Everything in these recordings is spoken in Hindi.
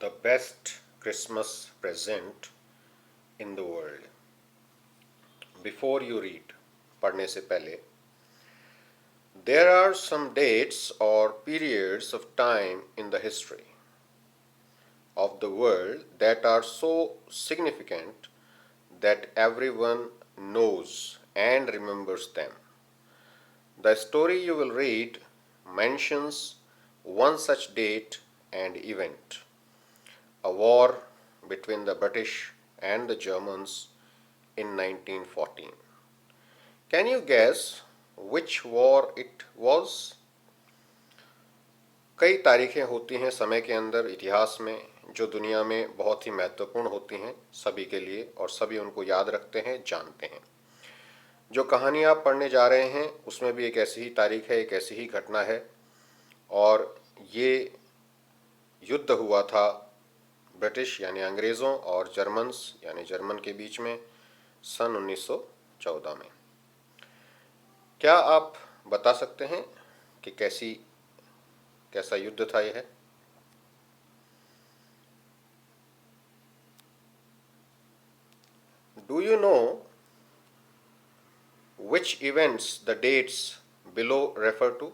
The best Christmas present in the world. Before you read, पढ़ने से पहले, there are some dates or periods of time in the history of the world that are so significant that everyone knows and remembers them. The story you will read mentions one such date and event, a war between the British and the Germans in 1914. Can you guess which war it was? कई तारीखें होती हैं समय के अंदर इतिहास में जो दुनिया में बहुत ही महत्वपूर्ण होती हैं सभी के लिए और सभी उनको याद रखते हैं, जानते हैं। जो कहानी आप पढ़ने जा रहे हैं उसमें भी एक ऐसी ही तारीख है, एक ऐसी ही घटना है और ये युद्ध हुआ था ब्रिटिश यानी अंग्रेज़ों और जर्मन्स यानी जर्मन के बीच में सन 1914 में। क्या आप बता सकते हैं कि कैसा युद्ध था यह? Do you know which events the dates below refer to?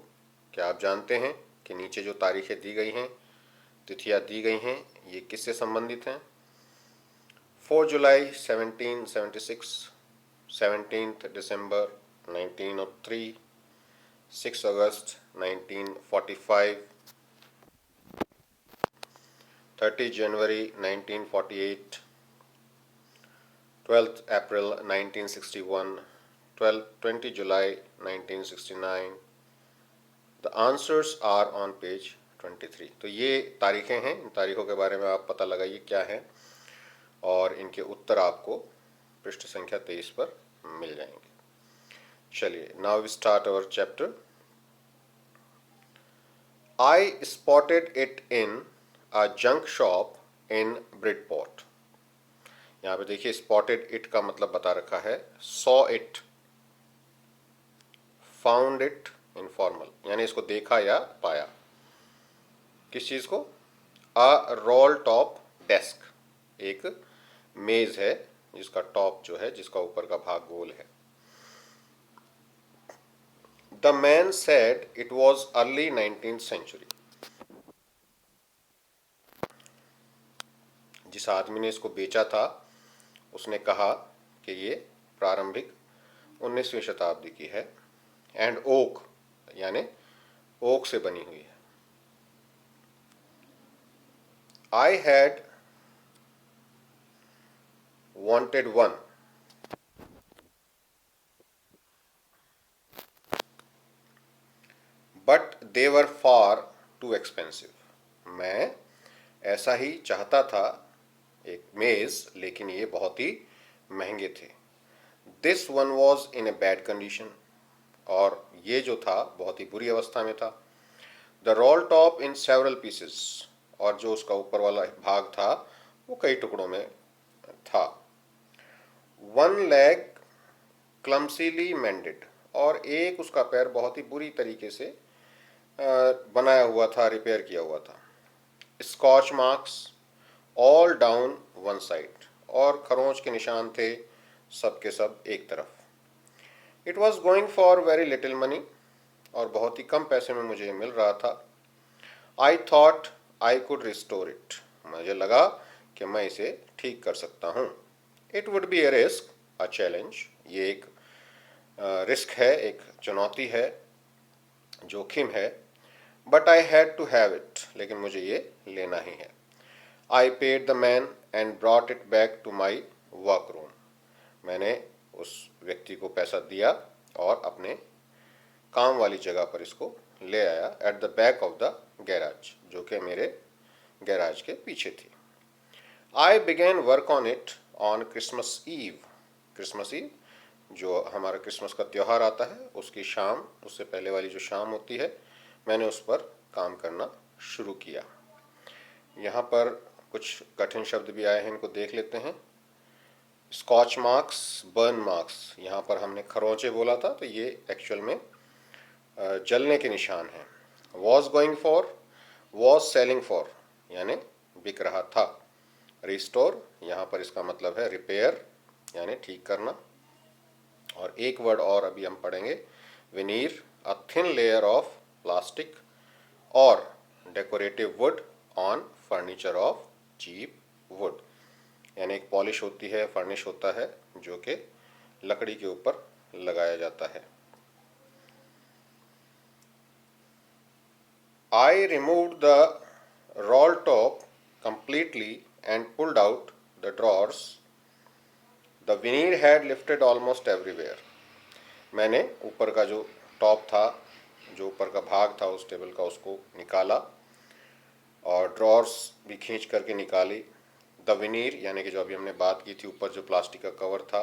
क्या आप जानते हैं कि नीचे जो तारीखें दी गई हैं, तिथियां दी गई हैं, ये किससे संबंधित हैं? 4 जुलाई 1776, 17th December 1903, 6 August 1945, 30 January 1948, 12th April 1961, 20 July 1969. The answers are on page 23. तो ये तारीखें हैं, इन तारीखों के बारे में आप पता लगाइए क्या है और इनके उत्तर आपको पृष्ठ संख्या 23 पर मिल जाएंगे। चलिए, now we start our chapter. I spotted it in a junk shop in Bridport. यहाँ पे देखिए spotted it का मतलब बता रखा है, saw it, found it informal, यानी इसको देखा या पाया। किस चीज़ को? A roll top desk, एक मेज है जिसका टॉप जो है, जिसका ऊपर का भाग गोल है। The man said it was early 19th century. जिस आदमी ने इसको बेचा था उसने कहा कि ये प्रारंभिक 19वीं शताब्दी की है। एंड ओक यानी ओक से बनी हुई है। I had wanted one, but they were far too expensive. मैं ऐसा ही चाहता था एक मेज, लेकिन ये बहुत ही महंगे थे। This one was in a bad condition, और ये जो था बहुत ही बुरी अवस्था में था। The roll top in several pieces, और जो उसका ऊपर वाला भाग था वो कई टुकड़ों में था। One leg clumsily mended, और एक उसका पैर बहुत ही बुरी तरीके से बनाया हुआ था, रिपेयर किया हुआ था। Scorch marks all down one side, और खरोंच के निशान थे सब के सब एक तरफ। It was going for very little money, और बहुत ही कम पैसे में मुझे मिल रहा था। I thought I could restore it, मुझे लगा कि मैं इसे ठीक कर सकता हूँ। It would be a risk, a challenge, ये एक रिस्क है, एक चुनौती है, जोखिम है। But I had to have it, लेकिन मुझे ये लेना ही है। I paid the man and brought it back to my work room, मैंने उस व्यक्ति को पैसा दिया और अपने काम वाली जगह पर इसको ले आया। At the back of the garage, जो कि मेरे गैराज के पीछे थी। I begin work on it on Christmas Eve, Christmas Eve जो हमारा क्रिसमस का त्यौहार आता है उसकी शाम, उससे पहले वाली जो शाम होती है, मैंने उस पर काम करना शुरू किया। यहाँ पर कुछ कठिन शब्द भी आए हैं, इनको देख लेते हैं। स्कॉच मार्क्स, बर्न मार्क्स, यहाँ पर हमने खरोंचे बोला था, तो ये एक्चुअल में जलने के निशान हैं। Was going for, was selling for, यानी बिक रहा था। रिस्टोर यहाँ पर इसका मतलब है रिपेयर यानी ठीक करना। और एक वर्ड और अभी हम पढ़ेंगे, veneer, a thin layer of plastic और decorative wood on furniture of cheap wood, यानी एक पॉलिश होती है, फर्निश होता है जो कि लकड़ी के ऊपर लगाया जाता है। I removed the roll top completely and pulled out the drawers. The veneer had lifted almost everywhere. मैंने ऊपर का जो टॉप था, जो ऊपर का भाग था उस टेबल का, उसको निकाला और ड्रॉर्स भी खींच करके निकाली। द विनीर यानी कि जो अभी हमने बात की थी, ऊपर जो प्लास्टिक का कवर था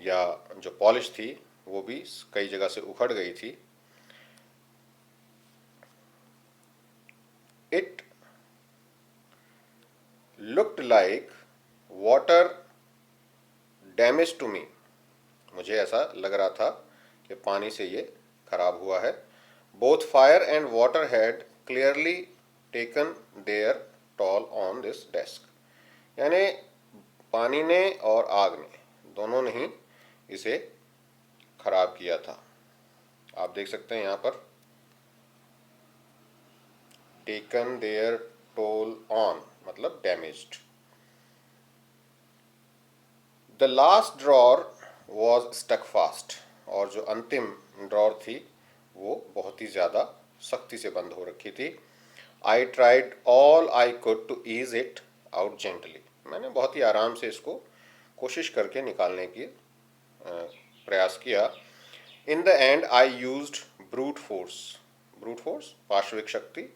या जो पॉलिश थी वो भी कई जगह से उखड़ गई थी। It looked like water damage to me. मुझे ऐसा लग रहा था कि पानी से ये खराब हुआ है। Both fire and water had clearly taken their toll on this desk, यानी पानी ने और आग ने दोनों ने ही इसे खराब किया था। आप देख सकते हैं यहाँ पर टेकन देयर टोल ऑन मतलब damaged. The last drawer was stuck fast, और जो अंतिम ड्रॉर थी वो बहुत ही ज़्यादा सख्ती से बंद हो रखी थी। I tried all I could to ease it out gently, मैंने बहुत ही आराम से इसको कोशिश करके निकालने की प्रयास किया। In the and I used brute force. Brute force पार्श्विक शक्ति,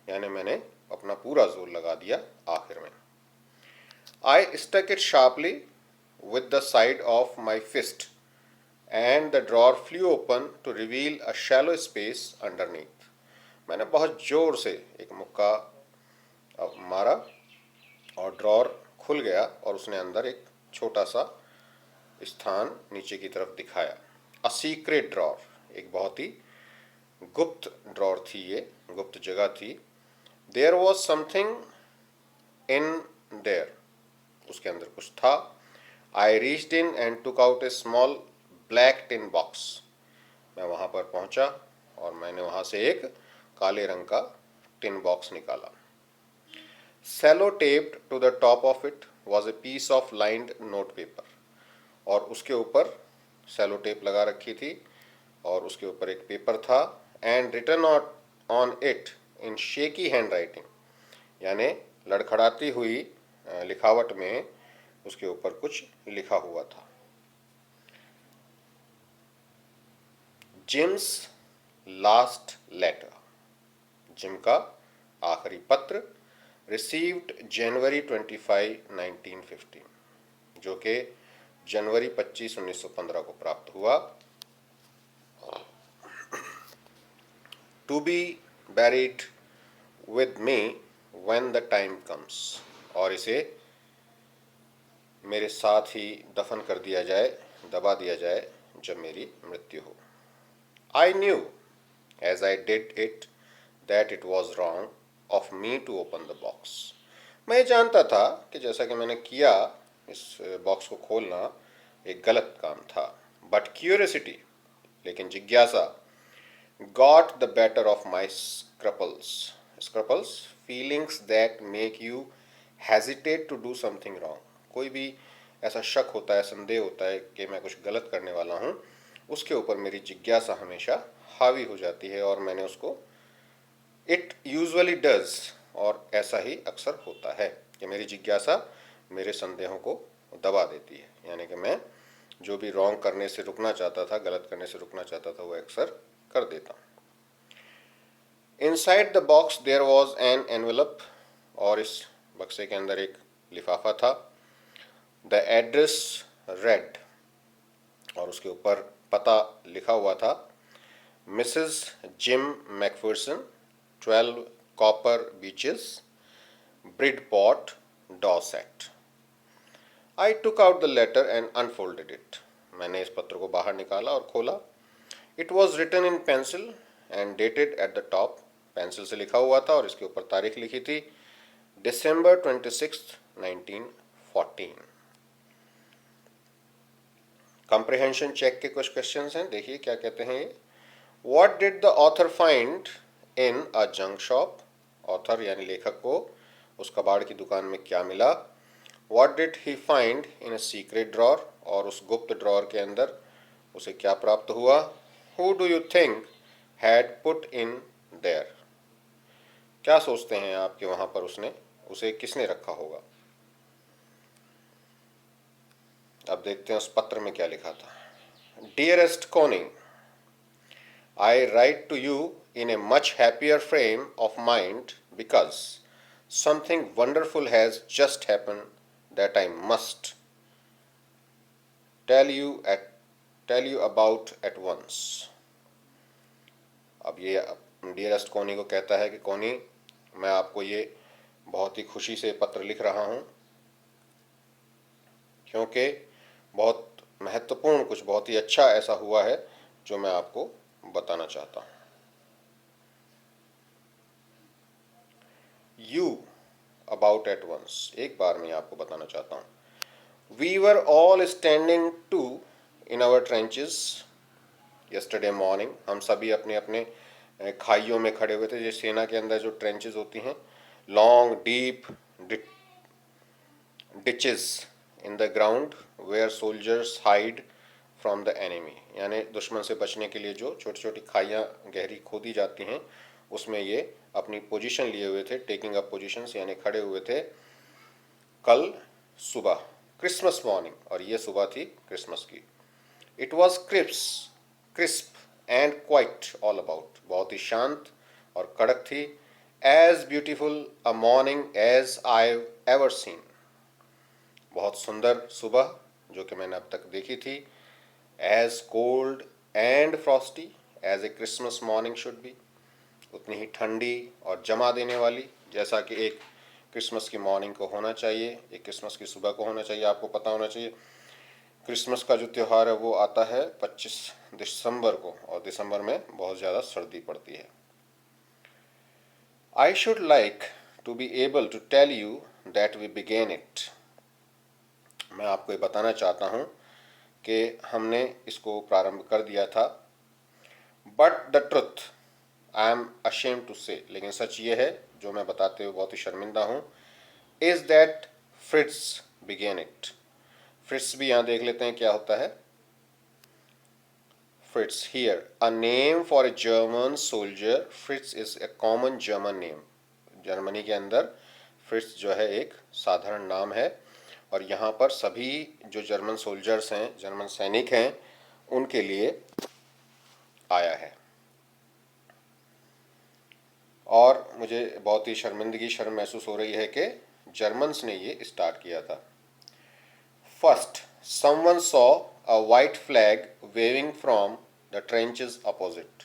यानी मैंने अपना पूरा जोर लगा दिया आखिर में। I stuck it sharply with the side of my fist and the drawer flew open to reveal a shallow space underneath. मैंने बहुत जोर से एक मुक्का मारा और ड्रॉर खुल गया और उसने अंदर एक छोटा सा स्थान नीचे की तरफ दिखाया। अ सीक्रेट ड्रॉर, एक बहुत ही गुप्त ड्रॉर थी, ये गुप्त जगह थी। There was something in there, उसके अंदर कुछ था। I reached in and took out a small black tin box. मैं वहाँ पर पहुँचा और मैंने वहाँ से एक काले रंग का टिन बॉक्स निकाला। Cello taped to the top of it was a piece of lined note paper. और उसके ऊपर सेलो टेप लगा रखी थी और उसके ऊपर एक पेपर था। And written on it in shaky handwriting, यानी लड़खड़ाती हुई लिखावट में उसके ऊपर कुछ लिखा हुआ था। जिम्स लास्ट लेटर, जिम का आखिरी पत्र। रिसीव्ड जनवरी 25, 1915, जो कि जनवरी 25, 1915 को प्राप्त हुआ। To be buried with me when the time comes, और इसे मेरे साथ ही दफन कर दिया जाए, दबा दिया जाए जब मेरी मृत्यु हो। I knew as I did it that it was wrong of me to open the box. मैं जानता था कि जैसा कि मैंने किया, इस बॉक्स को खोलना एक गलत काम था। बट क्यूरियोसिटी, लेकिन जिज्ञासा, got the better of my scruples. Scruples feelings that make you hesitate to do something wrong. कोई भी ऐसा शक होता है, संदेह होता है कि मैं कुछ गलत करने वाला हूँ, उसके ऊपर मेरी जिज्ञासा हमेशा हावी हो जाती है और मैंने उसको, इट यूजुअली डज, और ऐसा ही अक्सर होता है कि मेरी जिज्ञासा मेरे संदेहों को दबा देती है, यानी कि मैं जो भी रॉन्ग करने से रुकना चाहता था, गलत करने से रुकना चाहता था, वो अक्सर कर देता हूँ। Inside the box there was an envelope, और इस बक्से के अंदर एक लिफाफा था। द एड्रेस रेड, और उसके ऊपर पता लिखा हुआ था। Mrs Jim McPherson, 12 copper beeches, Bridport, Dorset. I took out the letter and unfolded it. मैंने इस पत्र को बाहर निकाला और खोला। It was written in pencil and dated at the top. Pencil से लिखा हुआ था और इसके ऊपर तारीख लिखी थी। December 26th, 1914. कंप्रिहेंशन चेक के कुछ क्वेश्चंस हैं, देखिए क्या कहते हैं ये. What did the author find in a junk shop? Author यानी लेखक को उस कबाड़ की दुकान में क्या मिला. What did he find in a secret drawer? और उस गुप्त ड्रॉर के अंदर उसे क्या प्राप्त हुआ. Who do you think had put in there? क्या सोचते हैं आप कि वहां पर उसे किसने रखा होगा. अब देखते हैं उस पत्र में क्या लिखा था. Dearest Connie, I write to you in a much happier frame of mind because something wonderful has just happened that I must tell you about at once. अब ये डियरेस्ट कोनी को कहता है कि कोनी, मैं आपको ये बहुत ही खुशी से पत्र लिख रहा हूँ क्योंकि बहुत महत्वपूर्ण कुछ बहुत ही अच्छा ऐसा हुआ है जो मैं आपको बताना चाहता हूँ. यू अबाउट एट वंस, एक बार में आपको बताना चाहता हूँ. We were all standing to in our trenches yesterday morning. हम सभी अपने अपने खाइयों में खड़े हुए थे. जो सेना के अंदर जो ट्रेंचेस होती हैं, long deep ditches in the ground where soldiers hide from the enemy. यानी दुश्मन से बचने के लिए जो छोटी छोटी खाइयाँ गहरी खोदी जाती हैं, उसमें ये अपनी पोजीशन लिए हुए थे. टेकिंग अप पोजीशंस यानी खड़े हुए थे कल सुबह, क्रिसमस मॉर्निंग, और ये सुबह थी क्रिसमस की. It was crisp and quiet all about. बहुत ही शांत और कड़क थी. As beautiful a morning as I ever seen. बहुत सुंदर सुबह जो कि मैंने अब तक देखी थी. As cold and frosty as a Christmas morning should be. उतनी ही ठंडी और जमा देने वाली जैसा कि एक क्रिसमस की मॉर्निंग को होना चाहिए, एक क्रिसमस की सुबह को होना चाहिए. आपको पता होना चाहिए क्रिसमस का जो त्यौहार है वो आता है 25 दिसंबर को, और दिसंबर में बहुत ज़्यादा सर्दी पड़ती है. I should like to be able to tell you that we began it. मैं आपको ये बताना चाहता हूँ कि हमने इसको प्रारंभ कर दिया था. But the truth I am ashamed to say, लेकिन सच ये है जो मैं बताते हुए बहुत ही शर्मिंदा हूँ, is that Fritz began it. Fritz भी यहाँ देख लेते हैं क्या होता है. Fritz here a name for a German soldier. Fritz is a common German name. Germany के अंदर फ्रिट्स जो है एक साधारण नाम है, और यहाँ पर सभी जो जर्मन सोल्जर्स हैं, जर्मन सैनिक हैं, उनके लिए आया है. और मुझे बहुत ही शर्म महसूस हो रही है कि जर्मन्स ने ये स्टार्ट किया था. First someone saw a white flag waving from the trenches opposite.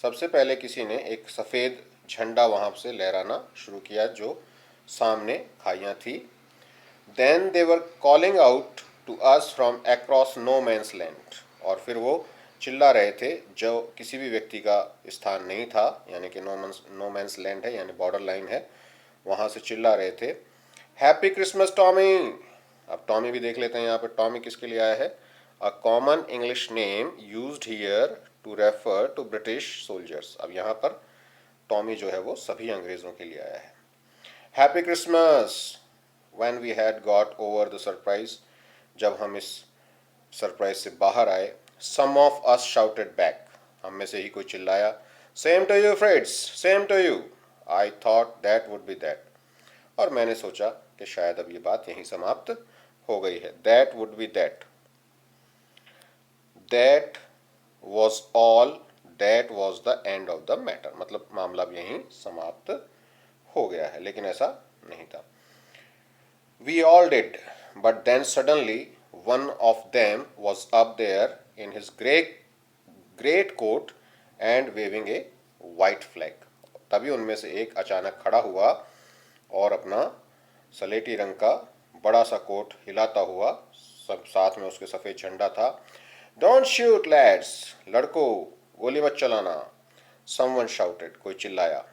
सबसे पहले किसी ने एक सफ़ेद झंडा वहाँ से लहराना शुरू किया जो सामने खाइयाँ थी. Then they were calling out to us from across no man's land. और फिर वो चिल्ला रहे थे जो किसी भी व्यक्ति का स्थान नहीं था, यानी कि नो मैंस लैंड है यानी बॉर्डर लाइन है, वहाँ से चिल्ला रहे थे हैप्पी क्रिसमस टॉमी. अब टॉमी भी देख लेते हैं यहाँ पे. टॉमी किसके लिए आया है. A common English name used here to refer to British soldiers. अब यहाँ पर टॉमी जो है वो सभी अंग्रेज़ों के लिए आया है. Happy Christmas. When we had got over the surprise. जब हम इस सरप्राइज से बाहर आए, some of us shouted back. हम में से ही कोई चिल्लाया same to you Fritz, same to you. I thought that would be that. और मैंने सोचा कि शायद अब ये बात यहीं समाप्त हो गई है. That would be that. That was all. That was the end of the matter. मतलब मामला अब यहीं समाप्त हो गया है, लेकिन ऐसा नहीं था. We all did, but then suddenly one of them was up there in his great coat and waving a white flag. तभी उनमें से एक अचानक खड़ा हुआ और अपना सलेटी रंग का बड़ा सा कोट हिलाता हुआ, सब साथ में उसके सफ़ेद झंडा था. Don't shoot lads. लड़कों गोली मत चलाना. Someone shouted. कोई चिल्लाया.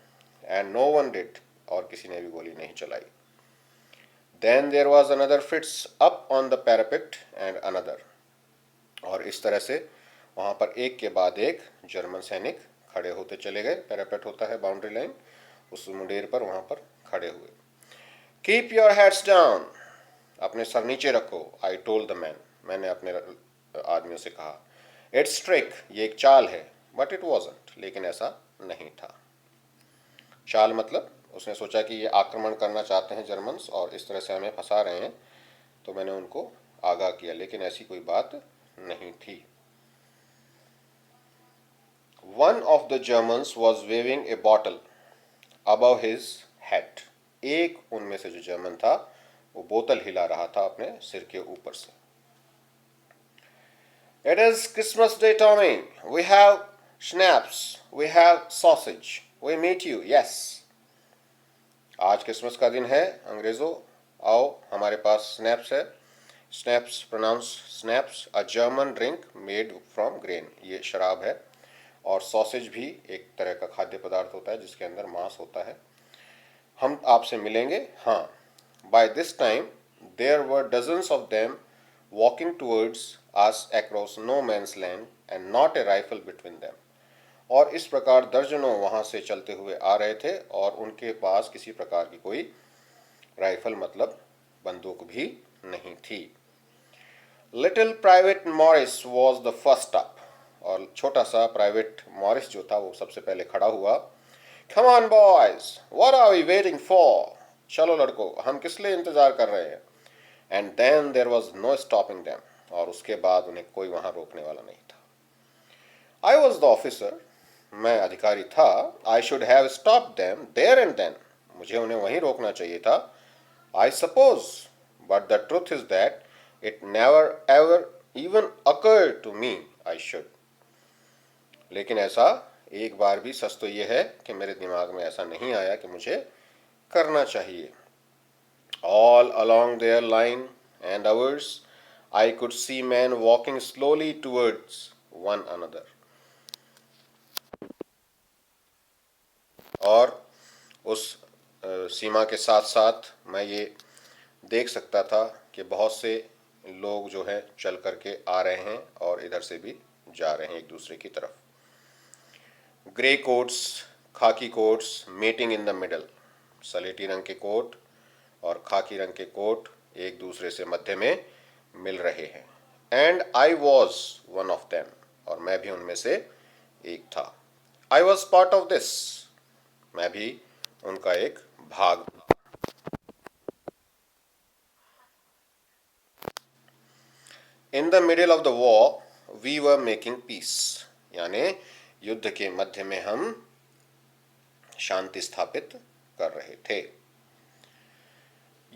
And no one did. और किसी ने भी गोली नहीं चलाई। Then there was another Fritz up on the parapet and another, और इस तरह से वहाँ पर एक के बाद एक जर्मन सैनिक खड़े होते चले गए। पैरापेट होता है बाउंड्री लाइन, उस मुंडेर पर वहाँ पर खड़े हुए। कीप योर हेड्स डाउन, अपने सर नीचे रखो। आई टोल्ड द मैन, मैंने अपने आदमियों से कहा। इट्स ट्रिक, ये एक चाल है। बट इट वॉजंट, लेकिन ऐसा नहीं था। चाल मतलब उसने सोचा कि ये आक्रमण करना चाहते हैं जर्मन्स और इस तरह से हमें फंसा रहे हैं, तो मैंने उनको आगाह किया, लेकिन ऐसी कोई बात नहीं थी। One of the Germans was waving a bottle above his head. एक उनमें से जो जर्मन था वो बोतल हिला रहा था अपने सिर के ऊपर से। It is Christmas Day, Tommy. We have schnapps. We have sausage. We meet you. Yes. आज क्रिसमस का दिन है अंग्रेजों, आओ हमारे पास स्नैप्स है। Schnapps pronounce schnapps, a German drink made from grain, ये शराब है। और सॉसेज भी एक तरह का खाद्य पदार्थ होता है जिसके अंदर मांस होता है। हम आपसे मिलेंगे, हाँ। By this time there were dozens of them walking towards us across no man's land and not a rifle between them. और इस प्रकार दर्जनों वहां से चलते हुए आ रहे थे और उनके पास किसी प्रकार की कोई राइफल मतलब बंदूक भी नहीं थी। Little private Morris was the first up, और छोटा सा प्राइवेट मॉरिस जो था वो सबसे पहले खड़ा हुआ। Come on boys, what are we waiting for? चलो लड़कों, हम किस लिए इंतजार कर रहे हैं? And then there was no stopping them, और उसके बाद उन्हें कोई वहां रोकने वाला नहीं था। आई वॉज द ऑफिसर, मैं अधिकारी था। I should have stop them there and then, मुझे उन्हें वहीं रोकना चाहिए था। I suppose, but the truth is that it never ever even occur to me I should. लेकिन ऐसा एक बार भी सच तो ये है कि मेरे दिमाग में ऐसा नहीं आया कि मुझे करना चाहिए। All along their line and ours I could see man walking slowly towards one another. और उस सीमा के साथ साथ मैं ये देख सकता था कि बहुत से लोग जो हैं चल करके आ रहे हैं और इधर से भी जा रहे हैं एक दूसरे की तरफ। ग्रे कोट्स, खाकी quotes meeting in the middle, सलेटी रंग के कोट और खाकी रंग के कोट एक दूसरे से मध्य में मिल रहे हैं। And I was one of them, और मैं भी उनमें से एक था। I was part of this, मैं भी उनका एक भाग था। In the middle of the war we were making peace, यानी युद्ध के मध्य में हम शांति स्थापित कर रहे थे।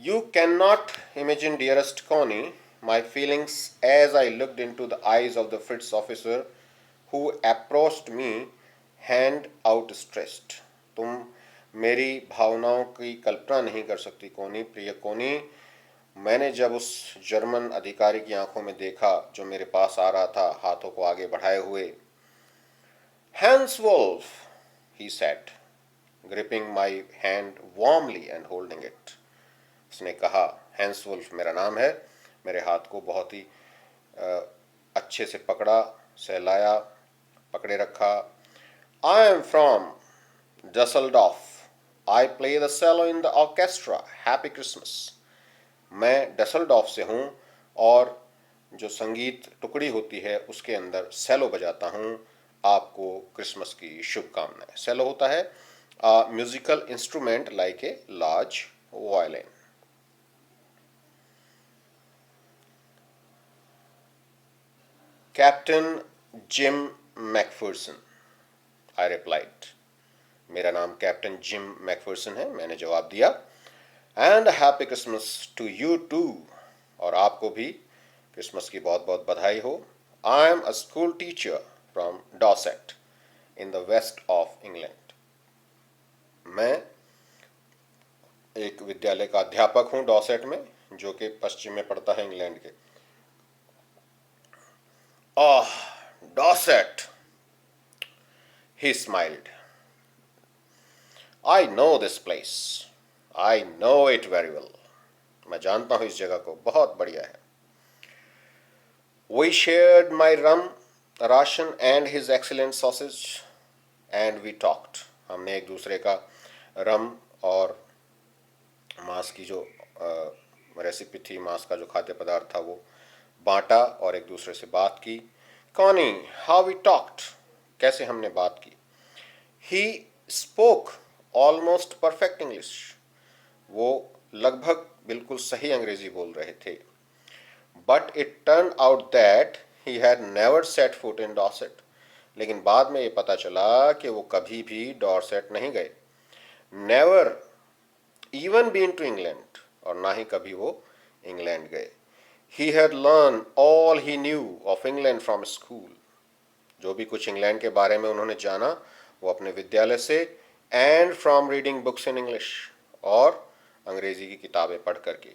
You can not imagine dearest Connie my feelings as I looked into the eyes of the Fritz officer who approached me hand outstretched. तुम मेरी भावनाओं की कल्पना नहीं कर सकती कोनी, प्रिय कोनी। मैंने जब उस जर्मन अधिकारी की आंखों में देखा जो मेरे पास आ रहा था हाथों को आगे बढ़ाए हुए। Hans Wolf, he said, gripping my hand warmly and holding it. उसने कहा, हैंस वुल्फ मेरा नाम है, मेरे हाथ को बहुत ही अच्छे से पकड़ा, सहलाया, पकड़े रखा। I am from Dusseldorf, I play the cello in the orchestra, happy Christmas. मैं डसलडॉफ से हूँ और जो संगीत टुकड़ी होती है उसके अंदर सेलो बजाता हूँ। आपको क्रिसमस की शुभकामनाएं। सेलो होता है musical instrument like a large violin. Captain Jim McPherson, I replied. मेरा नाम कैप्टन जिम मैकफर्सन है, मैंने जवाब दिया। And happy Christmas to you too, और आपको भी क्रिसमस की बहुत बहुत बधाई हो। I am a school teacher from Dorset in the west of England. मैं एक विद्यालय का अध्यापक हूँ डॉसेट में, जो कि पश्चिम में पड़ता है इंग्लैंड के। Ah, Dorset, he smiled. I know this place, I know it very well, मैं जानता हूं इस जगह को, बहुत बढ़िया है. We shared my rum ration and his excellent sausage and we talked, हमने एक दूसरे का रम और मांस की जो रेसिपी थी, मांस का जो खाद्य पदार्थ था वो बांटा और एक दूसरे से बात की. कॉनी, हाउ वी टॉक्ड, कैसे हमने बात की. He spoke almost perfect English, वो लगभग बिल्कुल सही अंग्रेजी बोल रहे थे. But it turn out that he had never set foot in Dorset, लेकिन बाद में ये पता चला कि वो कभी भी डॉर्सेट नहीं गए. Never even been to England, और ना ही कभी वो इंग्लैंड गए. He had learn all he knew of England from school, जो भी कुछ इंग्लैंड के बारे में उन्होंने जाना वो अपने विद्यालय से, and from reading books in English, और अंग्रेजी की किताबें पढ़ करके.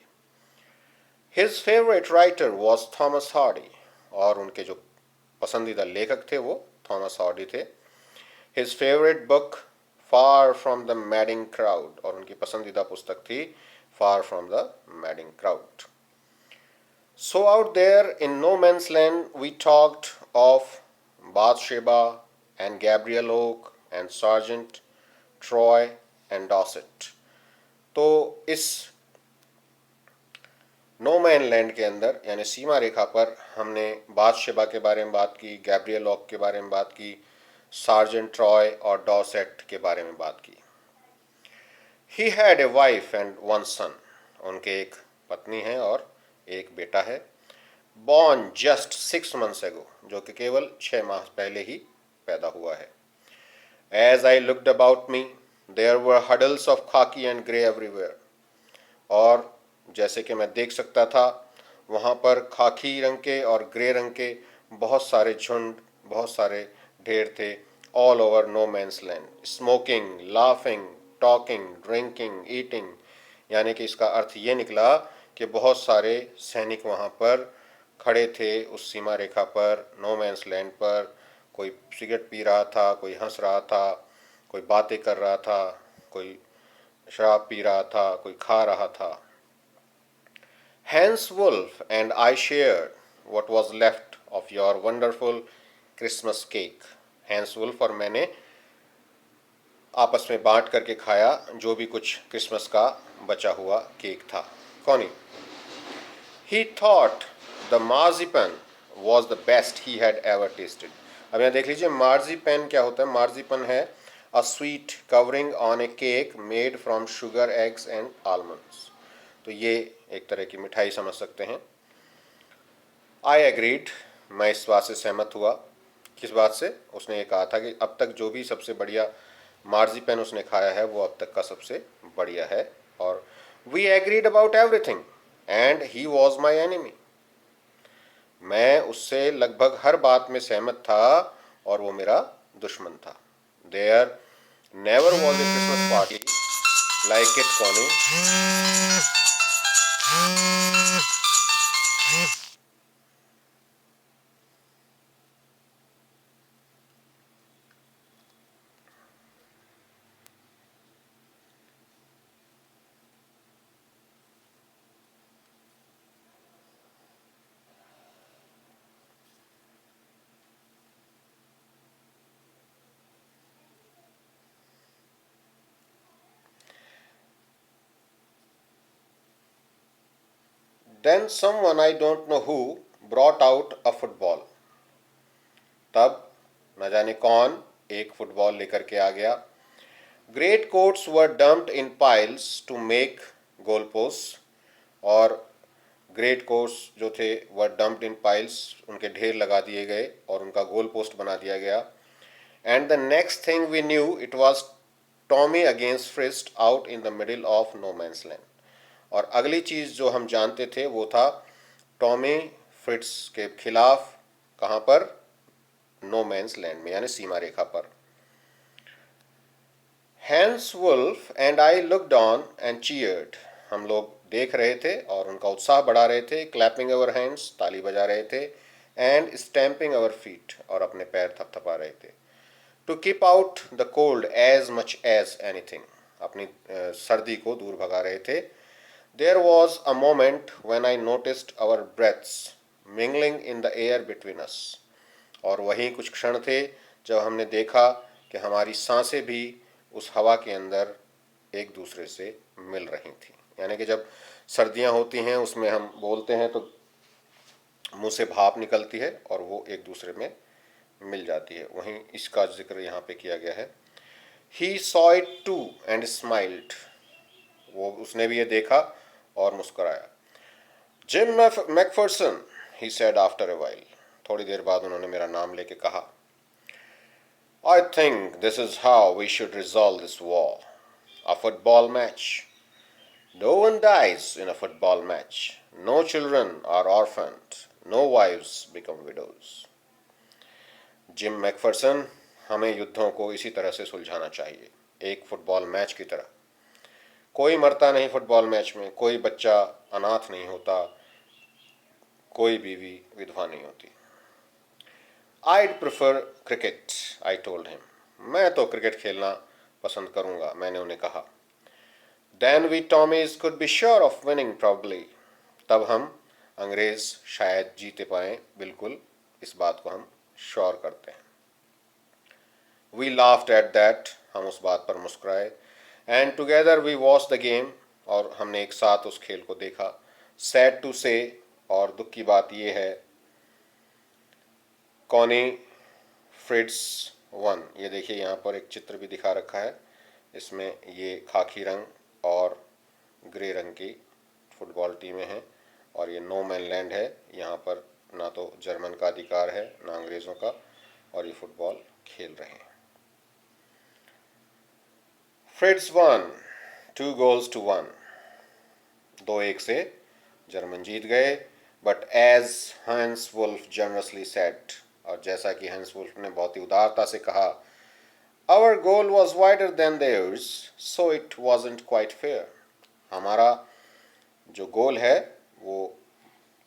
His favourite writer was Thomas Hardy, और उनके जो पसंदीदा लेखक थे वो थॉमस हार्डी थे. His favourite book far from the madding crowd, और उनकी पसंदीदा पुस्तक थी far from the madding crowd. So out there in no man's land, we talked of Bathsheba and Gabriel Oak and Sergeant Troy and Dorset. तो इस नो मैन लैंड के अंदर यानी सीमा रेखा पर हमने बादशेबा के बारे में बात की, गैब्रियल ऑक के बारे में बात की, सार्जेंट ट्रॉय और डॉसेट के बारे में बात की. He had a wife and one son, उनके एक पत्नी है और एक बेटा है. बॉर्न जस्ट 6 months ago, जो कि केवल 6 माह पहले ही पैदा हुआ है. As I looked about me there were huddles of khaki and grey everywhere, और जैसे कि मैं देख सकता था वहाँ पर खाकी रंग के और ग्रे रंग के बहुत सारे झुंड, बहुत सारे ढेर थे all over no man's land. Smoking, laughing, talking, drinking, eating, यानी कि इसका अर्थ ये निकला कि बहुत सारे सैनिक वहाँ पर खड़े थे उस सीमा रेखा पर, नो मैंस लैंड पर. कोई सिगरेट पी रहा था, कोई हंस रहा था, कोई बातें कर रहा था, कोई शराब पी रहा था, कोई खा रहा था. Hans Wolf and I shared what was left of your wonderful Christmas cake. Hans Wolf और मैंने आपस में बांट करके खाया जो भी कुछ क्रिसमस का बचा हुआ केक था. कौनी, He thought the marzipan was the best he had ever tasted. अब यहाँ देख लीजिए marzipan क्या होता है. marzipan है a sweet covering on a cake made from sugar, eggs and almonds. तो ये एक तरह की मिठाई समझ सकते हैं. आई एग्रीड, मैं इस बात से सहमत हुआ. किस बात से? उसने ये कहा था कि अब तक जो भी सबसे बढ़िया मार्जिपैन उसने खाया है वो अब तक का सबसे बढ़िया है. और we agreed about everything and he was my enemy, मैं उससे लगभग हर बात में सहमत था और वो मेरा दुश्मन था. There never was a Christmas party like it Connie. Then someone I don't know who brought out a football. तब न जाने कौन एक फुटबॉल लेकर के आ गया. Great coats were dumped in piles to make goalposts, और ग्रेट कोट्स जो थे were dumped in piles, उनके ढेर लगा दिए गए और उनका गोल पोस्ट बना दिया गया. And the next thing we knew it was Tommy against Frist out in the middle of no man's land. और अगली चीज़ जो हम जानते थे वो था टॉमी फ्रिट्स के खिलाफ. कहाँ पर? नो मैंस लैंड में, यानी सीमा रेखा पर. Hans Wolf and I looked on and cheered, हम लोग देख रहे थे और उनका उत्साह बढ़ा रहे थे. क्लैपिंग अवर हैंड्स, ताली बजा रहे थे. एंड स्टैम्पिंग अवर फीट, और अपने पैर थपथपा रहे थे. To keep out the cold as much as anything, अपनी सर्दी को दूर भगा रहे थे. There was a moment when I noticed our breaths mingling in the air between us. और वही कुछ क्षण थे जब हमने देखा कि हमारी सांसें भी उस हवा के अंदर एक दूसरे से मिल रही थी. यानी कि जब सर्दियां होती हैं उसमें हम बोलते हैं तो मुंह से भाप निकलती है और वो एक दूसरे में मिल जाती है. वहीं इसका जिक्र यहाँ पे किया गया है. He saw it too and smiled. वो उसने भी ये देखा और मुस्कुराया. Jim McPherson, he said after a while. थोड़ी देर बाद उन्होंने मेरा नाम लेके कहा. I think this is how we should resolve this war. A football match. No one dies in a football match. No children are orphaned. No wives become widows. Gym McPherson, हमें युद्धों को इसी तरह से सुलझाना चाहिए, एक फुटबॉल मैच की तरह. कोई मरता नहीं फुटबॉल मैच में, कोई बच्चा अनाथ नहीं होता, कोई बीवी विधवा नहीं होती. I'd prefer cricket, I told him. मैं तो क्रिकेट खेलना पसंद करूंगा, मैंने उन्हें कहा. Then we Tommies could be sure of winning probably. तब हम अंग्रेज शायद जीते पाएं, बिल्कुल इस बात को हम श्योर करते हैं. We laughed at that, हम उस बात पर मुस्कुराए. And together we watched the game, और हमने एक साथ उस खेल को देखा. Sad to say, और दुख की बात ये है, कॉनी फ्रिट्स वन. ये देखिए यहाँ पर एक चित्र भी दिखा रखा है. इसमें ये खाकी रंग और ग्रे रंग की फुटबॉल टीमें हैं और ये नो मैन लैंड है. यहाँ पर ना तो जर्मन का अधिकार है ना अंग्रेज़ों का, और ये फुटबॉल खेल रहे हैं. फ्रिट्स वन 2-1. 2-1 से जर्मन जीत गए. बट एज हंस वुल्फ जनरसली सेड, और जैसा कि हंस वुल्फ ने बहुत ही उदारता से कहा, our goal was wider than theirs so it wasn't quite fair. हमारा जो गोल है वो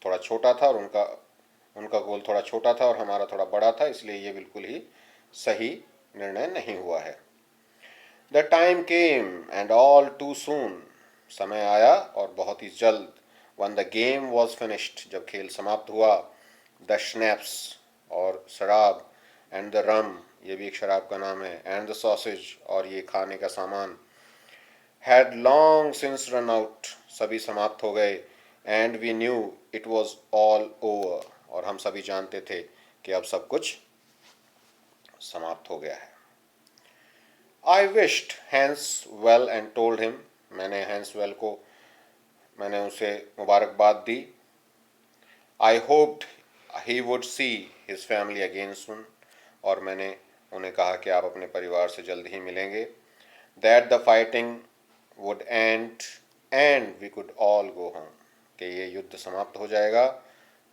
थोड़ा छोटा था और उनका गोल थोड़ा छोटा था और हमारा थोड़ा बड़ा था, इसलिए ये बिल्कुल ही सही निर्णय नहीं हुआ है. The time came and all too soon. समय आया और बहुत ही जल्द. When the game was finished, जब खेल समाप्त हुआ. The schnapps और शराब, and the rum, ये भी एक शराब का नाम है, and the sausage, और ये खाने का सामान, had long since run out, सभी समाप्त हो गए. And we knew it was all over, और हम सभी जानते थे कि अब सब कुछ समाप्त हो गया है. I wished Hans well and told him, मैंने उसे मुबारकबाद दी. I hoped he would see his family again soon, और मैंने उन्हें कहा कि आप अपने परिवार से जल्द ही मिलेंगे. That the fighting would end and we could all go home, कि ये युद्ध समाप्त हो जाएगा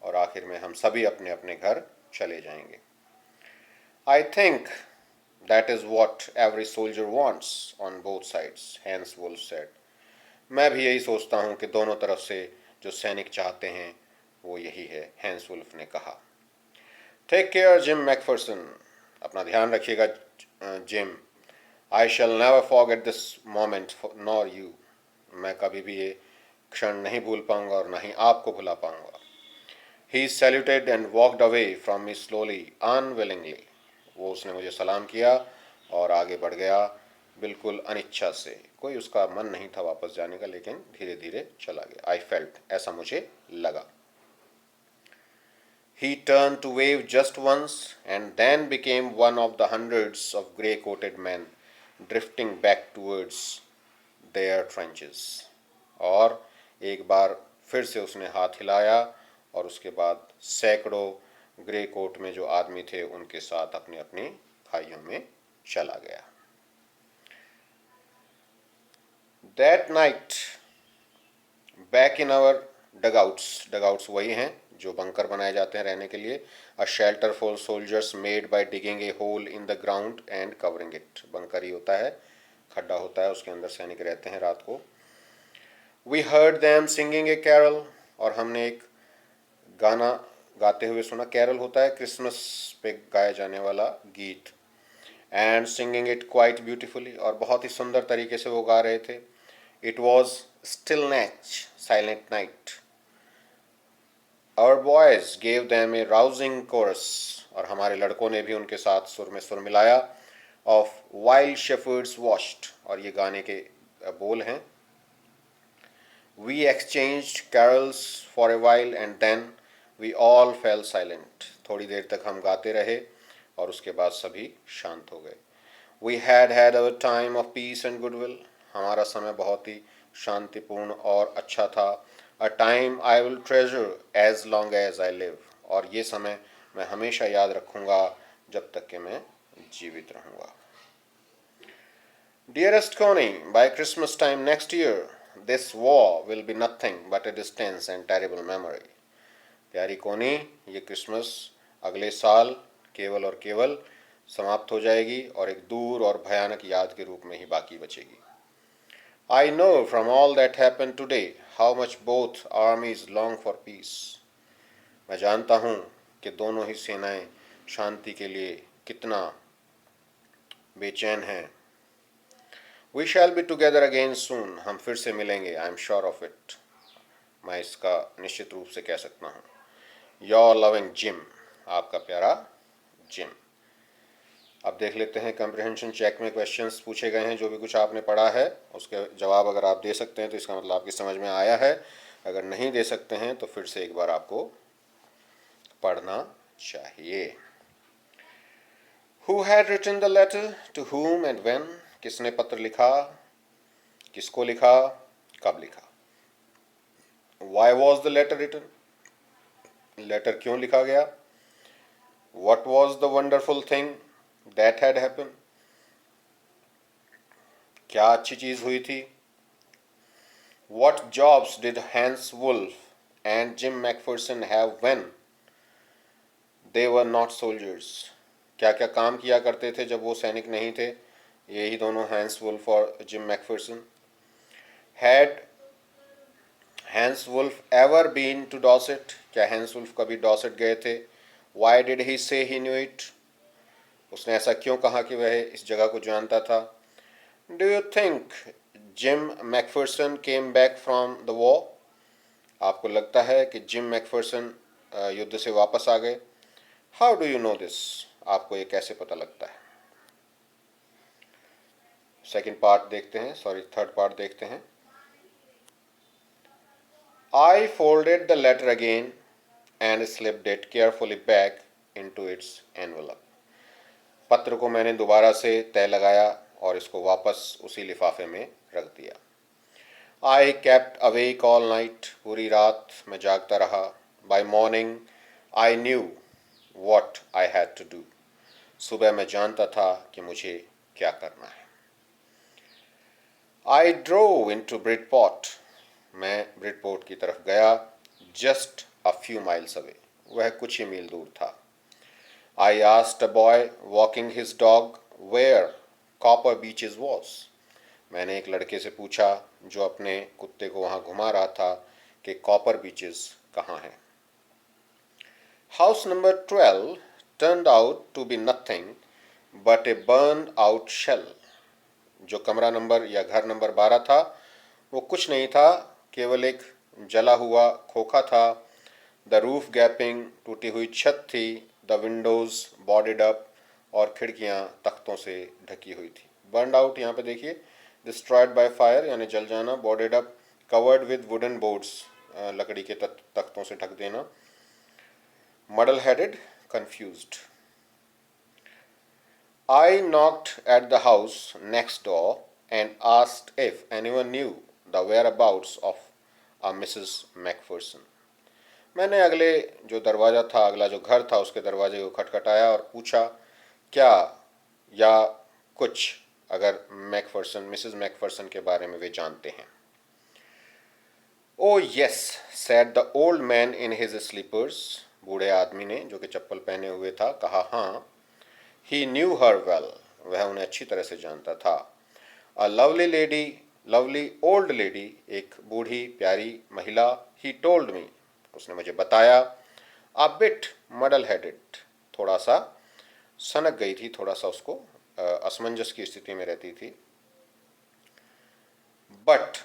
और आखिर में हम सभी अपने अपने घर चले जाएंगे. I think that is what every soldier wants on both sides, Hans Wolf said. मैं भी यही सोचता हूँ कि दोनों तरफ से जो सैनिक चाहते हैं वो यही है, हैंस वुल्फ ने कहा. टेक केयर जिम मैकफरसन, अपना ध्यान रखिएगा gym. I shell never forget this moment nor you. मैं कभी भी ये क्षण नहीं भूल पाऊंगा और ना ही आपको भुला पाऊंगा. He saluted and walked away from me slowly unwillingly. वो उसने मुझे सलाम किया और आगे बढ़ गया बिल्कुल अनिच्छा से. कोई उसका मन नहीं था वापस जाने का, लेकिन धीरे धीरे चला गया. आई फेल्ट, ऐसा मुझे लगा. He turned to wave just once and then became one of the hundreds of grey-coated men drifting back towards their trenches. और एक बार फिर से उसने हाथ हिलाया और उसके बाद सैकड़ों ग्रे कोट में जो आदमी थे उनके साथ अपनी अपनी खाइयों में चला गया. That night, back in our dugouts वही हैं जो बंकर बनाए जाते हैं रहने के लिए. A shelter for soldiers made by digging a hole in the ground and covering it. Bunker ही होता है, खड्डा होता है, उसके अंदर सैनिक रहते हैं रात को. We heard them singing a carol, और हमने एक गाना गाते हुए सुना. कैरल होता है क्रिसमस पे गाया जाने वाला गीत. and singing it quite beautifully, और बहुत ही सुंदर तरीके से वो गा रहे थे. It was stillness, silent night. Our boys gave them a rousing chorus, और हमारे लड़कों ने भी उनके साथ सुर में सुर मिलाया. Of while shepherds watched, और ये गाने के बोल हैं. We exchanged carols for a while and then we all fell silent. थोड़ी देर तक हम गाते रहे और उसके बाद सभी शांत हो गए. We had had our time of peace and goodwill. हमारा समय बहुत ही शांतिपूर्ण और अच्छा था. A time I will treasure as long as I live. और ये समय मैं हमेशा याद रखूँगा जब तक कि मैं जीवित रहूँगा. Dearest Connie, by Christmas time next year, this war will be nothing but a distant and terrible memory. प्यारी कोनी, ये क्रिसमस अगले साल केवल और केवल समाप्त हो जाएगी और एक दूर और भयानक याद के रूप में ही बाकी बचेगी. I know from all that happened today how much both armies long for peace. मैं जानता हूँ कि दोनों ही सेनाएं शांति के लिए कितना बेचैन हैं. We shall be together again soon. हम फिर से मिलेंगे. I am sure of it. मैं इसका निश्चित रूप से कह सकता हूँ. Your loving Jim. आपका प्यारा जिम. अब देख लेते हैं कम्प्रिहेंशन चेक में क्वेश्चंस पूछे गए हैं. जो भी कुछ आपने पढ़ा है उसके जवाब अगर आप दे सकते हैं तो इसका मतलब आपकी समझ में आया है. अगर नहीं दे सकते हैं तो फिर से एक बार आपको पढ़ना चाहिए. Who had written the letter? To whom and when? किसने पत्र लिखा, किसको लिखा, कब लिखा. Why was the letter written? Letter क्यों लिखा गया. What was the wonderful thing that had happened? क्या अच्छी चीज हुई थी. What jobs did Hans Wolf and Jim McPherson have when they were not soldiers? क्या क्या काम किया करते थे जब वो सैनिक नहीं थे. यही दोनों हैंस वुल्फ और Jim McPherson. Had Hans Wolf ever been to Dorset? क्या हैंस वुल्फ कभी डॉसेट गए थे. Why did he say he knew it? उसने ऐसा क्यों कहा कि वह इस जगह को जानता था. Do you think Jim McPherson came back from the war? आपको लगता है कि जिम मैकफिरसन युद्ध से वापस आ गए. How do you know this? आपको ये कैसे पता लगता है. सेकेंड पार्ट देखते हैं, थर्ड पार्ट देखते हैं. I folded the letter again and slipped it carefully back into its envelope. पत्र को मैंने दोबारा से तय लगाया और इसको वापस उसी लिफाफे में रख दिया. I kept awake all night. पूरी रात मैं जागता रहा. By morning I knew what I had to do. सुबह मैं जानता था कि मुझे क्या करना है. I drove into Bridport. मैं ब्रिडपोर्ट की तरफ गया. Just a few miles away. वह कुछ ही मील दूर था. I asked a boy walking his dog where Copper Beaches was. मैंने एक लड़के से पूछा जो अपने कुत्ते को वहाँ घुमा रहा था कि कॉपर बीचेस कहाँ हैं. House number 12 turned out to be nothing but a burned out shell. जो कमरा नंबर या घर नंबर 12 था वो कुछ नहीं था, केवल एक जला हुआ खोखा था. द रूफ गैपिंग, टूटी हुई छत थी. द विंडोज बॉर्डेड अप, और खिड़कियां तख्तों से ढकी हुई थी. बर्नड आउट यहाँ पे देखिए, डिस्ट्रॉयड बाय फायर यानी जल जाना. Boarded up, covered with wooden boards, लकड़ी के तख्तों से ढक देना. Muddle headed, confused. I knocked at the house next door and asked if anyone knew the whereabouts of a Mrs. McPherson. मैंने अगले जो दरवाज़ा था, अगला जो घर था, उसके दरवाजे को खटखटाया और पूछा क्या या कुछ अगर मिसेस मैकफर्सन के बारे में वे जानते हैं. Oh yes, said the old man in his slippers. बूढ़े आदमी ने जो कि चप्पल पहने हुए था कहा हाँ. He knew her well. वह उन्हें अच्छी तरह से जानता था. A lovely lady, lovely old lady, एक बूढ़ी प्यारी महिला. He told me. उसने मुझे बताया. A bit muddle-headed. थोड़ा सा सनक गई थी, थोड़ा सा उसको असमंजस की स्थिति में रहती थी। But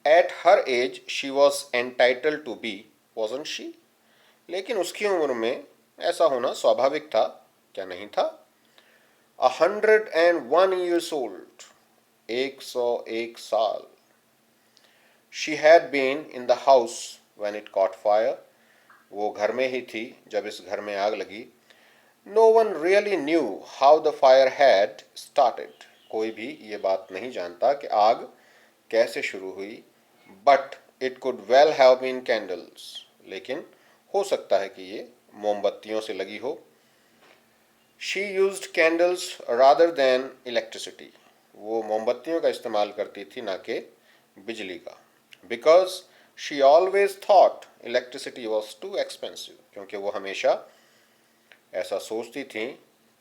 at her age she was entitled to be, wasn't she? लेकिन उसकी उम्र में ऐसा होना स्वाभाविक था, क्या नहीं था? 101 years old, 101 साल। She had been in the house when it caught fire, वो घर में ही थी जब इस घर में आग लगी। No one really knew how the fire had started, कोई भी ये बात नहीं जानता कि आग कैसे शुरू हुई। But it could well have been candles, लेकिन हो सकता है कि ये मोमबत्तियों से लगी हो। She used candles rather than electricity, वो मोमबत्तियों का इस्तेमाल करती थी ना कि बिजली का। Because she always thought electricity was too expensive, क्योंकि वो हमेशा ऐसा सोचती थी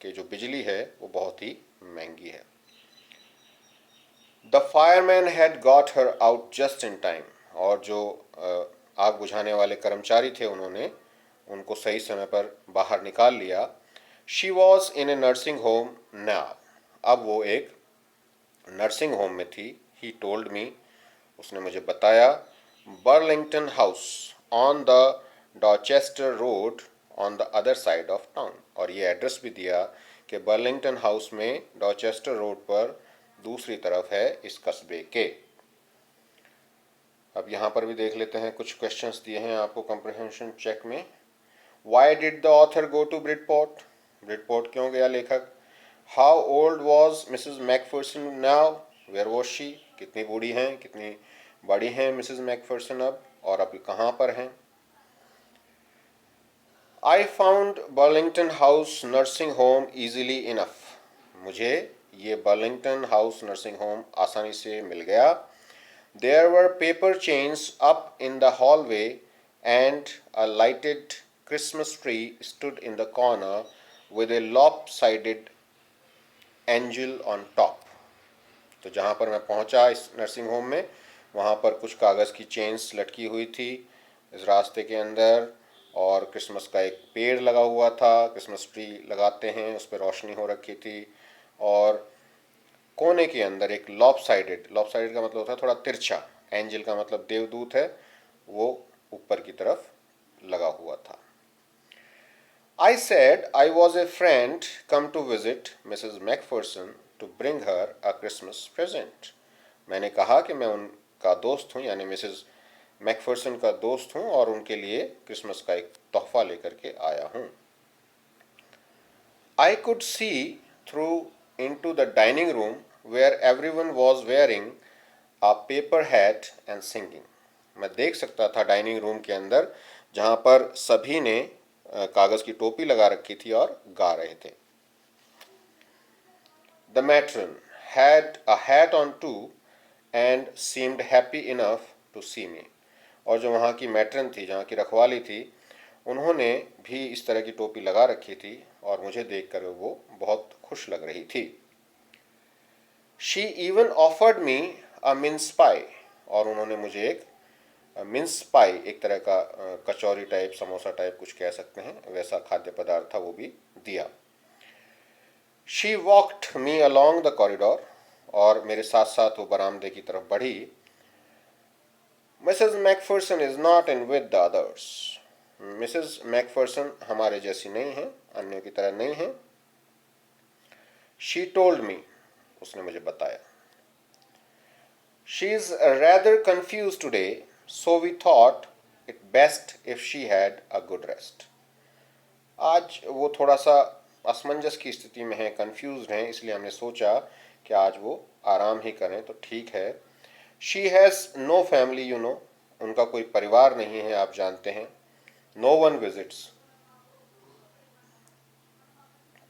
कि जो बिजली है वो बहुत ही महंगी है। The fireman had got her out just in time, और जो आग बुझाने वाले कर्मचारी थे उन्होंने उनको सही समय पर बाहर निकाल लिया। She was in A nursing home now, अब वो एक नर्सिंग होम में थी। ही टोल्ड मी, उसने मुझे बताया। Burlington House on the Dorchester Road on the other side of town, और ये एड्रेस भी दिया कि बर्लिंगटन हाउस में डॉचेस्टर रोड पर दूसरी तरफ है इस कस्बे के। अब यहाँ पर भी देख लेते हैं, कुछ क्वेश्चंस दिए हैं आपको कंप्रिहेंशन चेक में। Why did the author go to Bridport, Bridport क्यों गया लेखक? How old was Mrs Macpherson now, where was she, कितनी बूढ़ी हैं, कितनी बड़ी हैं मिसेज मैकफर्सन अब, और अभी कहाँ पर हैं? I found Burlington house nursing home easily enough, मुझे ये बर्लिंगटन हाउस नर्सिंग होम आसानी से मिल गया। There were paper chains up in the hallway and a lighted Christmas tree stood in the corner with a lopsided angel on top. तो जहाँ पर मैं पहुँचा इस नर्सिंग होम में, वहाँ पर कुछ कागज़ की चेन्स लटकी हुई थी इस रास्ते के अंदर, और क्रिसमस का एक पेड़ लगा हुआ था, क्रिसमस ट्री लगाते हैं, उस पर रोशनी हो रखी थी, और कोने के अंदर एक लॉपसाइडेड, लॉपसाइडेड का मतलब होता है थोड़ा तिरछा, एंजल का मतलब देवदूत है, वो ऊपर की तरफ लगा हुआ था। I said I was a friend come to visit Mrs. Macpherson to bring her a Christmas present. मैंने कहा कि मैं उनका दोस्त हूँ, यानी मिसेज मैकफर्सन का दोस्त हूँ, और उनके लिए क्रिसमस का एक तोहफा लेकर के आया हूँ। I could see through into the dining room where everyone was wearing a paper hat and singing. मैं देख सकता था डाइनिंग रूम के अंदर, जहाँ पर सभी ने कागज़ की टोपी लगा रखी थी और गा रहे थे। The matron had a hat on too and seemed happy enough to see me. और जो वहाँ की मैट्रन थी, जहाँ की रखवाली थी, उन्होंने भी इस तरह की टोपी लगा रखी थी और मुझे देखकर वो बहुत खुश लग रही थी। She even offered me a mince pie, और उन्होंने मुझे एक मिन्स पाई, एक तरह का कचौरी टाइप, समोसा टाइप कुछ कह सकते हैं, वैसा खाद्य पदार्थ था, वो भी दिया। She walked me along the corridor, और मेरे साथ साथ वो बरामदे की तरफ बढ़ी। Mrs Macpherson is not in with the others, Mrs Macpherson हमारे जैसी नहीं है, अन्यों की तरह नहीं है। शी टोल्ड मी, उसने मुझे बताया। She is rather confuse today, so we thought it best if she had a good rest. आज वो थोड़ा सा असमंजस की स्थिति में है, कंफ्यूज हैं, इसलिए हमने सोचा कि आज वो आराम ही करें तो ठीक है। She has no family, you know, उनका कोई परिवार नहीं है, आप जानते हैं। No one visits,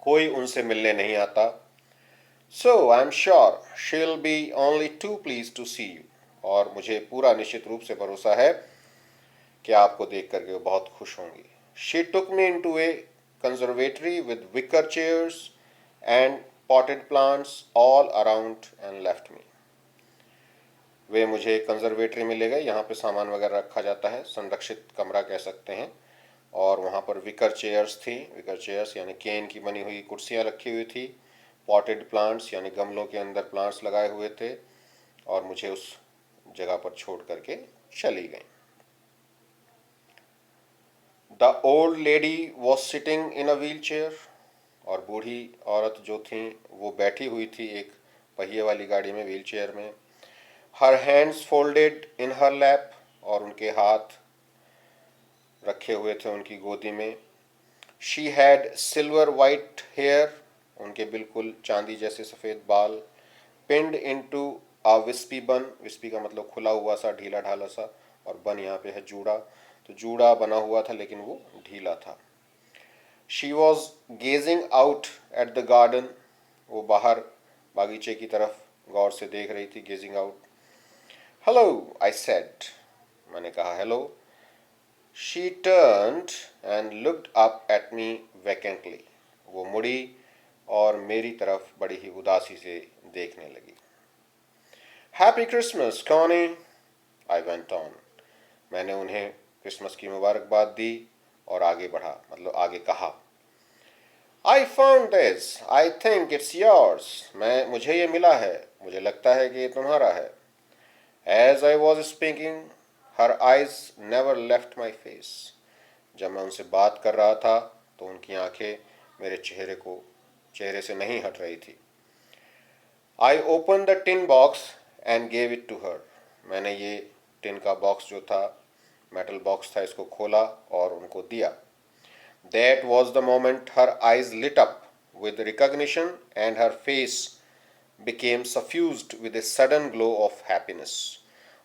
कोई उनसे मिलने नहीं आता। So I'm sure she'll be only too pleased to see you, और मुझे पूरा निश्चित रूप से भरोसा है कि आपको देख करके वो बहुत खुश होंगी। She took me into a conservatory with wicker chairs and potted plants all around and left me. वे मुझे कंजर्वेटरी में ले गए, यहाँ पे सामान वगैरह रखा जाता है, संरक्षित कमरा कह सकते हैं, और वहाँ पर विकर चेयर्स थी, विकर चेयर्स यानी केन की बनी हुई कुर्सियाँ रखी हुई थी, पॉटेड प्लांट्स यानी गमलों के अंदर प्लांट्स लगाए हुए थे और मुझे उस जगह पर छोड़ करके चली गई। The old lady was sitting in a wheel chair, और बूढ़ी औरत जो थी वो बैठी हुई थी एक पहिए वाली गाड़ी में, व्हील चेयर में। Her hands folded in her lap, और उनके हाथ रखे हुए थे उनकी गोदी में। She had silver white hair, उनके बिल्कुल चांदी जैसे सफ़ेद बाल। पिंड इनटू आ विस्पी बन, विस्पी का मतलब खुला हुआ सा, ढीला ढाला सा, और बन यहाँ पे है जूड़ा, तो जूड़ा बना हुआ था लेकिन वो ढीला था। She was gazing out at the garden, वो बाहर बागीचे की तरफ गौर से देख रही थी, gazing out. Hello I said, मैंने कहा hello. She turned and looked up at me vacantly, वो मुड़ी और मेरी तरफ बड़ी ही उदासी से देखने लगी। Happy Christmas Connie, I went on, मैंने उन्हें क्रिसमस की मुबारकबाद दी और आगे बढ़ा, मतलब आगे कहा। I found this, I think it's yours, मुझे ये मिला है, मुझे लगता है कि ये तुम्हारा है। As I was speaking her eyes never left my face, जब मैं उनसे बात कर रहा था तो उनकी आंखें मेरे चेहरे से नहीं हट रही थी। I open the tin box and gave it to her, मैंने ये टिन का बॉक्स जो था, मेटल बॉक्स था, इसको खोला और उनको दिया। That was the moment her eyes lit up with recognition and her face became suffused with a sudden glow of happiness,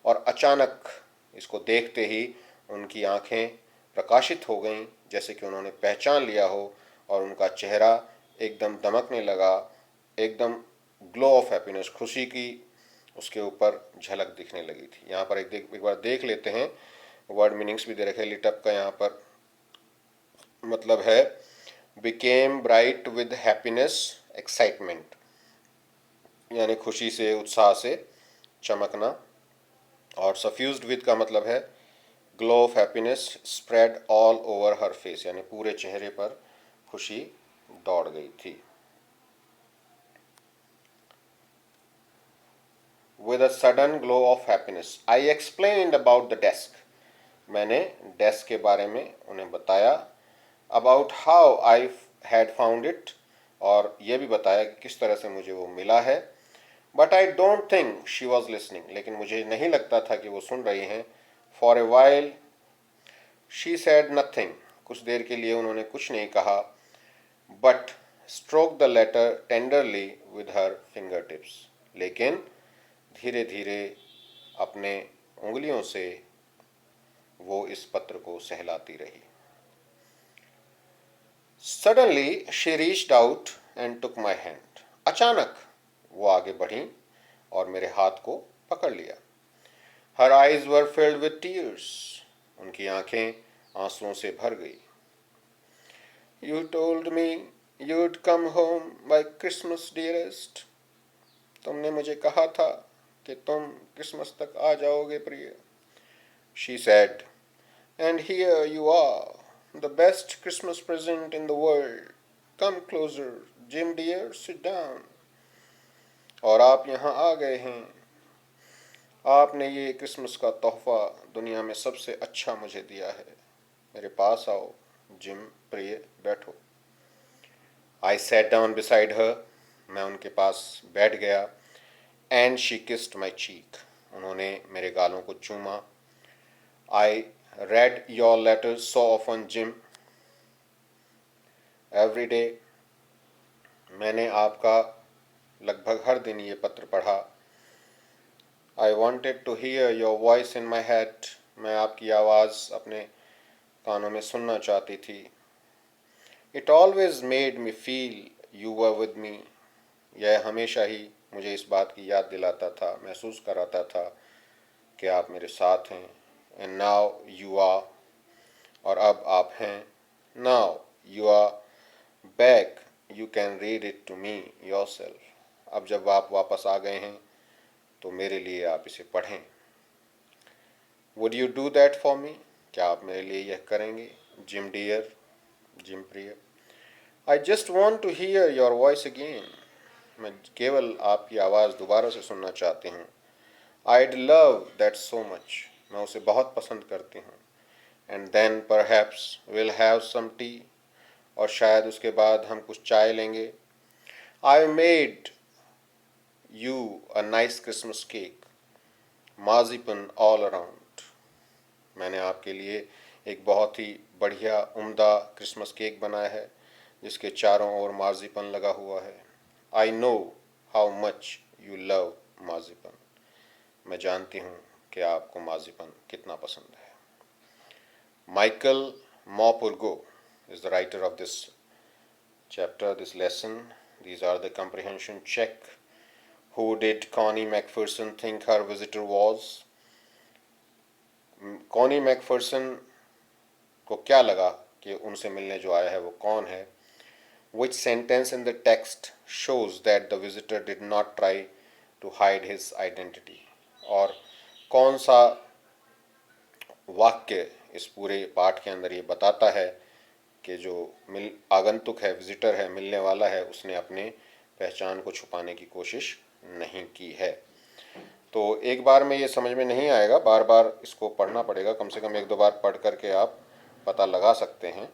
और अचानक इसको देखते ही उनकी आंखें प्रकाशित हो गईं, जैसे कि उन्होंने पहचान लिया हो, और उनका चेहरा एकदम दमकने लगा, एकदम ग्लो ऑफ हैप्पीनेस, खुशी की उसके ऊपर झलक दिखने लगी थी। यहाँ पर एक बार देख लेते हैं, वर्ड मीनिंग्स भी दे रखे। लिटअप का यहाँ पर मतलब है became bright with happiness excitement, यानी खुशी से, उत्साह से चमकना। और सफ्यूज्ड विद का मतलब है glow of happiness spread all over her face, यानी पूरे चेहरे पर खुशी दौड़ गई थी। With a sudden glow of happiness I explained about the desk, मैंने डेस्क के बारे में उन्हें बताया। About how I had found it, और यह भी बताया कि किस तरह से मुझे वो मिला है। But I don't think she was listening, लेकिन मुझे नहीं लगता था कि वो सुन रही हैं। For a while she said nothing, कुछ देर के लिए उन्होंने कुछ नहीं कहा। But stroke the letter tenderly with her fingertips, लेकिन धीरे धीरे अपने उंगलियों से वो इस पत्र को सहलाती रही। Suddenly she reached out and took my hand, अचानक वो आगे बढ़ी और मेरे हाथ को पकड़ लिया। Her eyes were filled with tears, उनकी आंखें आंसुओं से भर गई। You told me you'd come home by Christmas dearest, तुमने मुझे कहा था कि तुम क्रिसमस तक आ जाओगे प्रिय। She said, and here you are, the best Christmas present in the world. Come closer Jim dear, sit down, और आप यहाँ आ गए हैं, आपने ये क्रिसमस का तोहफा दुनिया में सबसे अच्छा मुझे दिया है, मेरे पास आओ जिम प्रिय, बैठो। I sat down beside her, मैं उनके पास बैठ गया। And she kissed my cheek, उन्होंने मेरे गालों को चूमा। I read your letters so often Jim every day, मैंने आपका लगभग हर दिन ये पत्र पढ़ा। I wanted to hear your voice in my head, मैं आपकी आवाज़ अपने कानों में सुनना चाहती थी। It always made me feel you were with me, यह हमेशा ही मुझे इस बात की याद दिलाता था, महसूस कराता था कि आप मेरे साथ हैं। एंड नाउ यू आर, और अब आप हैं। Now you are back, you can read it to me yourself, अब जब आप वापस आ गए हैं तो मेरे लिए आप इसे पढ़ें। Would you do that for me, क्या आप मेरे लिए यह करेंगे जिम डियर, जिम प्रिय। I just want to hear your voice again, मैं केवल आपकी आवाज़ दोबारा से सुनना चाहती हूँ। I'd love that so much, मैं उसे बहुत पसंद करती हूँ। And then perhaps we'll have some tea, और शायद उसके बाद हम कुछ चाय लेंगे। I've made you a nice Christmas cake, marzipan all around, मैंने आपके लिए एक बहुत ही बढ़िया उम्दा क्रिसमस केक बनाया है जिसके चारों ओर मार्जिपन लगा हुआ है। I know how much you love marzipan, मैं जानती हूँ कि आपको मार्जिपन कितना पसंद है। Michael Morpurgo is the writer of this chapter, this lesson. These are the comprehension check. Who did Connie MacPherson think her visitor was? Connie Macpherson को क्या लगा कि उनसे मिलने जो आया है वो कौन है? Which sentence in the text shows that the visitor did not try to hide his identity? और कौन सा वाक्य इस पूरे पाठ के अंदर ये बताता है कि जो आगंतुक है, विजिटर है, मिलने वाला है, उसने अपने पहचान को छुपाने की कोशिश नहीं की है। तो एक बार में ये समझ में नहीं आएगा, बार बार इसको पढ़ना पड़ेगा, कम से कम एक दो बार पढ़ करके आप पता लगा सकते हैं